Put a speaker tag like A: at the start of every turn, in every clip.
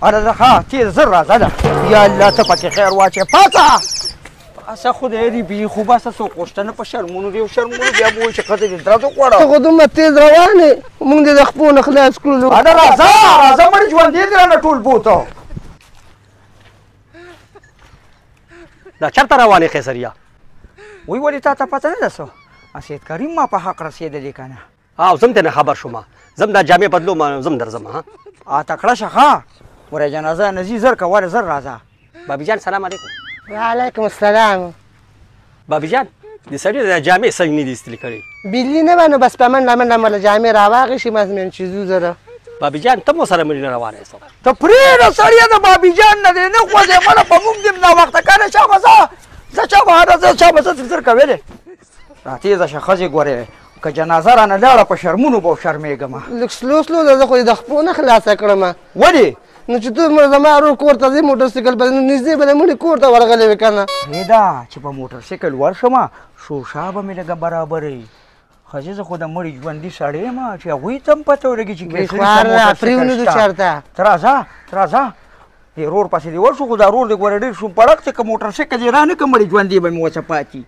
A: اره ها تیر زر راځه ده یا الله ته پکې خیر واچې پاڅه پاڅه خدای دې بي خو بس څو غوښتنه په شرمونو دي او شرمونو بیا به وایي چې ښځه دې درز وخوړه
B: ته خو دومره تېز روان یې موږ دې د خپو نه خلاص کړلو
A: اره راځه مړ ژوندې دې رانه ټول بوته
C: دا چرته روانې قیصریه
A: وی ولې تا ته پته نه ده څه سید کریم ما په حق رسېدلې که نه
C: او زم ته نه خبر شوم زم دا جامې بدلوم زم درځم ها
A: تکړه شه ښه ورې جنازه نزي زر که ورې زر راځه
C: بابي جان سلام علیکم
B: وعلیکم السلام
C: بابي جان د سړي د جامې څنګه نه دي ایستلې کړې
B: بیلي نه به نو بس په منډه منډه مله جامې راواغېشي مزمن چې ځو زره
C: بابي جان ته مو سره مړي نه روانه یې
A: ته پرېږده سړیه د بابي جان نه دی نه خوځې مړه په موږ دې ناوخته کنه چا به زه چا به هره زه چا به زه زر کوې راتېزه شه ښځې ګورې که جنازه رانه لاړه په شرمونو به شرمېږم
B: لږ سلو سلو ده زه خو دې د خپو نه خلاصه کړم
A: ولې
B: نو چې ته زما ورور کور ته ځې موټرسایکل به نږدې به د مړي کور ته ورغلی وې که نه
A: دا چې په موټرسایکل ورشم شوشا به مې لږه برابروي ښځې زه خو د مړي ژوندي سړی یم چې هغوی ته هم پته ولګي چې
B: پرېونو چېرته
A: ته راځه دې رور پسې دې ورشو خو دا رور دې ګوره ډېر شو پړک چې که موټرسایکل یې رانه کړه مړي ژوندي به مې وڅه پاتې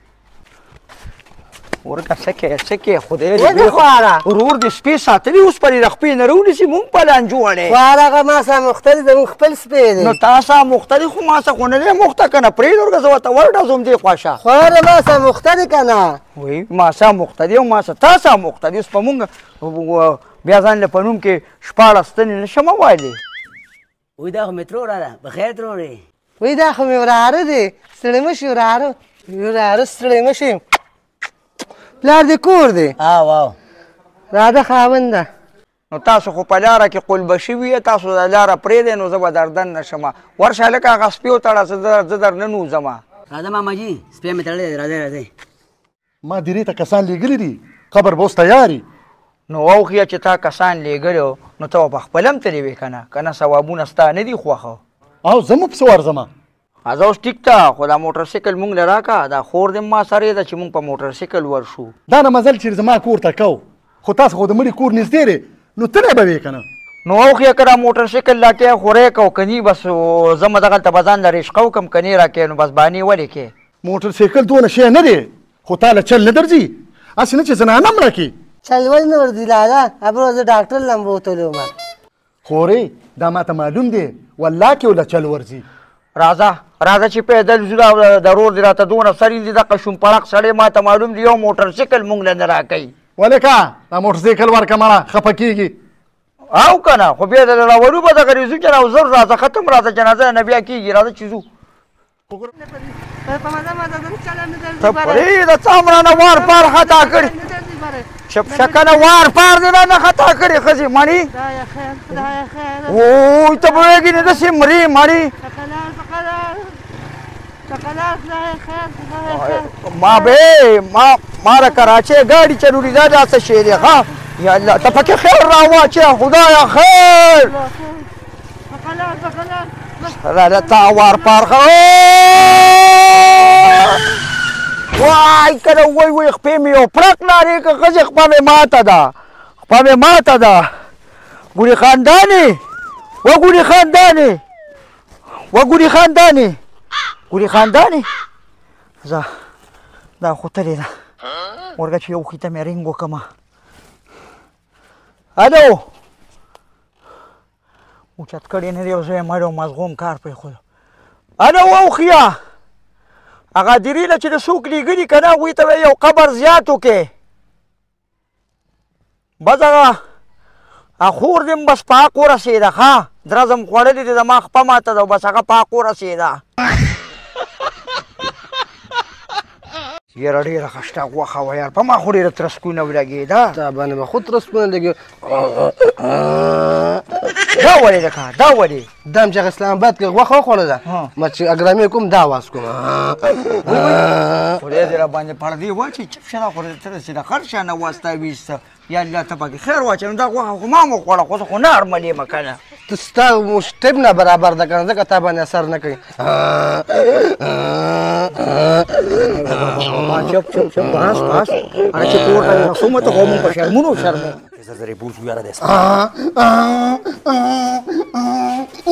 A: ورکه څه کې خدای دې ورور دې سپی ساتلي اوس پرې د خپې نه راونیسي مونږ پلان جوړې
B: خو هغه ما سره مختلف دی مونږ خپل سپی دی
A: نو تا سره مختلف خو ما سره خو نه دی مخته که نه پرېږده ورکه زه ورته ورډزوم دې خواشه
B: خو هغه ما سره مخته دی که نه
A: وایي ما سره مخته دی او ما سره تا سره مخته دی اوس په مونږ بیا ځان له په نوم کې شپاړس تنې نشم ویلی
D: وی دا خو مې ترور ده بخیر ترورې
B: وی دا خو مې وراره دی ستړی مه شي وراره ستړی مه شي پلار دې کور دی
D: واو
B: راده خاونده
A: نو تاسو خو په لاره کې قلبه شوي یې تاسو د لاره پرېږدئ نو زه به دردن نه شم ورشه هلکه هغه سپي وتړه زه در نه نوځم
D: راځه ماماجي سپی مې تړلی دی راځئ
E: ما درې ته کسان لیږلي دي قبر به اوس تیار
A: نو اوخیه چې تا کسان لیږلي نو ته به په خپله هم تللی وې که نه ثوابونه ستا نه دي خوښه
E: او زه مو پسې ورځم
A: زه اوس ټیک ته خو دا موټرسایکل مونږ له راکړه دا خور دې ما سره ده چې مونږ په موټرسایکل ورشو
E: دا نه مزل چې زما کور ته کو خو تاسو خو د مړي کور نږدې دی نو تلی به وې که نه
A: نو اوخیه که دا موټرسایکل راکې خورې که کني بس زه مه دغلته به ځان له رشقه وکړم کني راکې نو بس بانې ولې کې
E: موټرسایکل دونه شی نه دی خو تا له چل نه درځي هسې نه چې زنانه مړه کړي
B: چل ولې نه ورځي لالا ابرو زه ډاکټر لم بوتلی وم
E: خورې دا ماته معلوم دی والله کې وله چل ورځي
A: راځه چې پیدل ځو د رور دې راته دونه سري دي دغه شومپړک سړی ما ته معلوم دی یو موټرسایکل مونږ له نه راکوي
E: ولکه دا موټرسایکل ورکه مړه خفه کېږي
A: او که نه خو بیا د راولو به دغه ریزو چې راو زر راځه ختم راځه جنازه نه بیا کېږي راځه چې ځو ته پرېږده څه هم رانه وار پار خطا کړي شکنه وار پار دې رانه خطا کړي ښځې مړي اوی ته پوهېږي نه داسې مري مړي ما د کراچۍ ګاډي چلولي دا څه شی دی ښه یا الله ته پکې خیر راواچې خدایه خیر راځه تا وار پار وای کنه وای خپې مې یو پړک لارې که ښځې خپه مې ماته ده ګورې خاندانې زه دا خو تلې ده ورګه چې یو خیته مې رینګ وکړمه الو اوچت کړی نه دی او زه یې مړ او مزغوم کار پرېښودو الو اوښیه هغه درې له چې د څوک لیږلي که نه هغوی ته به یو قبر زیات وکړې بس هغه خور دې بس په حق ورسېده ښه درزم خوړلې دي زما خپه ماته ده بس هغه په حق ورسېده یاره ډېره خشته غوښه وه یار په ما خو ډېره ترسکونه ولګېده
B: تا باندې به خو ترسکونه لګي
A: دا ولې ده که دا ولې
B: دم چې اسلام آباد کې غوښه وخوړله ما چې اګرامې کوم دا آواز کوم
A: خدای دې راباندې پردې واچوي چپ شه دا خو ته داسې د هر شان اواز تا ویسته یا الله ته پکې خیر واچوي نو دا غوښه خو ما هم وخوړه خو زه خو نارمل یم که نه
B: ته ستا مشتب نه برابر ده که نه ځکه تا باندې اثر نه کوي
A: چپ بس هغه چې کور ته رسو مه ته خو مونږ په شرمونو
C: زرزرې بوز ویاره دی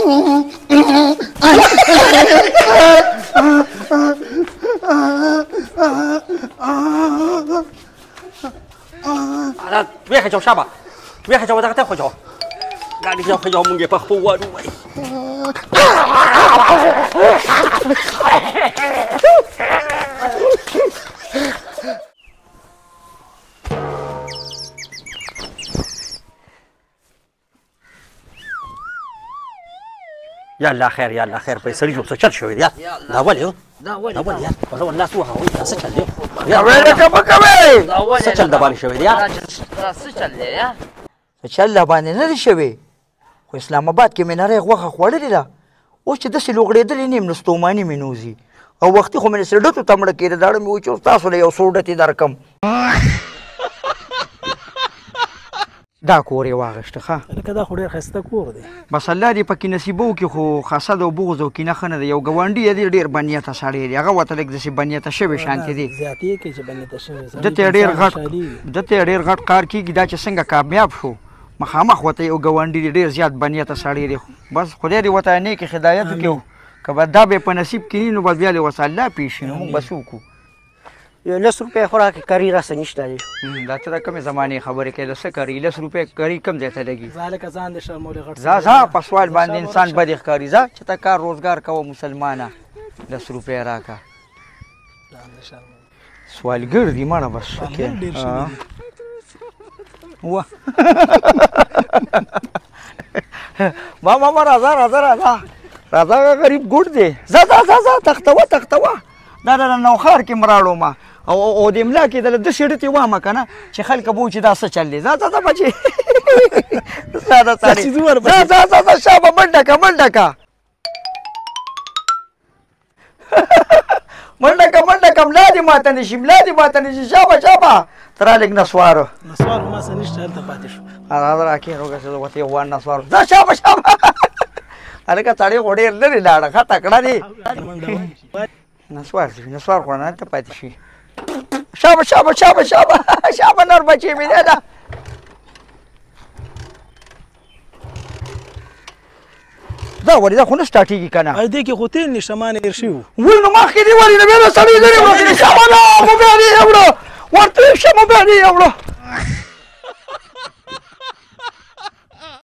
C: ala tuya ka jaw shaba tuya ka jaw da ka ta ko jaw ga ni jaw ka jaw mun ge pa ko wa du wai يلا خير يلا خير بيصير يجوب سكر شوي يا لا ولي لا ولي يا والله الناس وها ويا سكر
A: يا ويلك ابو كبير
C: سكر دبالي شوي يا
A: سچل باندې نه شوي خو اسلام آباد کې مناره غوخه خوړلې ده اوس چې د سلوغړېدلې نیم نستومانی منوزي او وختي خو مې سړډو تمړه کېده دا مې و چې تاسو له یو سوډتي درکم دا کور یې واغشته ښه
F: لکه دا خو ډېر ښایسته کور دی
A: بس الله دې پکې نصیبه وکړي خو حسد او بغض او کینه ښه نه ده یو ګاونډي یې ډېر بنیته سړی دی هغه ورته لږ داسې بنیته شوی شانتې دی
F: زیاتې یې کوي چې بنیته شوی
A: ده ته یې ډېر غټ کار کېږي دا چې څنګه کامیاب شو مخامخ ورته یو ګاونډي دی ډېر زیات بنیته سړی دی بس خدای دې ورته نیکې هدایت وکړي که به دا به په نصیب کې نه نو بس بیا دې ورته الله پېښ نو موږ بس وکړو
C: یو 10 روپۍ خوراک کاری راسه نشته دی
A: دا ته د کومې زمانې خبرې کوې د څه کری 10 روپۍ کری کم ځای ته لګي
F: ځکه ځان دې شرمولې غټ
A: ځه په سوال باندې انسان بد ښکاري ځه چې ته کار روزګار کوه مسلمانه 10 روپۍ راکړه سوالګر دي مړه بس واه ما راځه غریب ګوډ دی ځه تختوه دا نوخار کې مراړو ما او د املا کې د سړتې وامه که نه چې خلک به و چې دا څه چل دی ځه بچې ځه شابه منډه که منډه که ملا دې ماته نه شي شابه ته را لږ نسواره
F: ما څه نشته هلته پاتې شو
A: راکې روږه چې زه ورته یو وان نسواره ځه شابه هلکه سړی خو ډېر لرې لاړه ښه تکړه دی نسوار خو نه هلته پاتې شي شابه نور بچې مې دی ده دا ولې دا خو نه سټارټېږي که نه
F: دې کې خو تېل نشته ما نه هېر شوي
A: ولې نو مخکې دې ولې نه بیا د سړی لرې وړو شابه نه مو بیا دې یې وړو ورته شه مو بیا دې یې وړو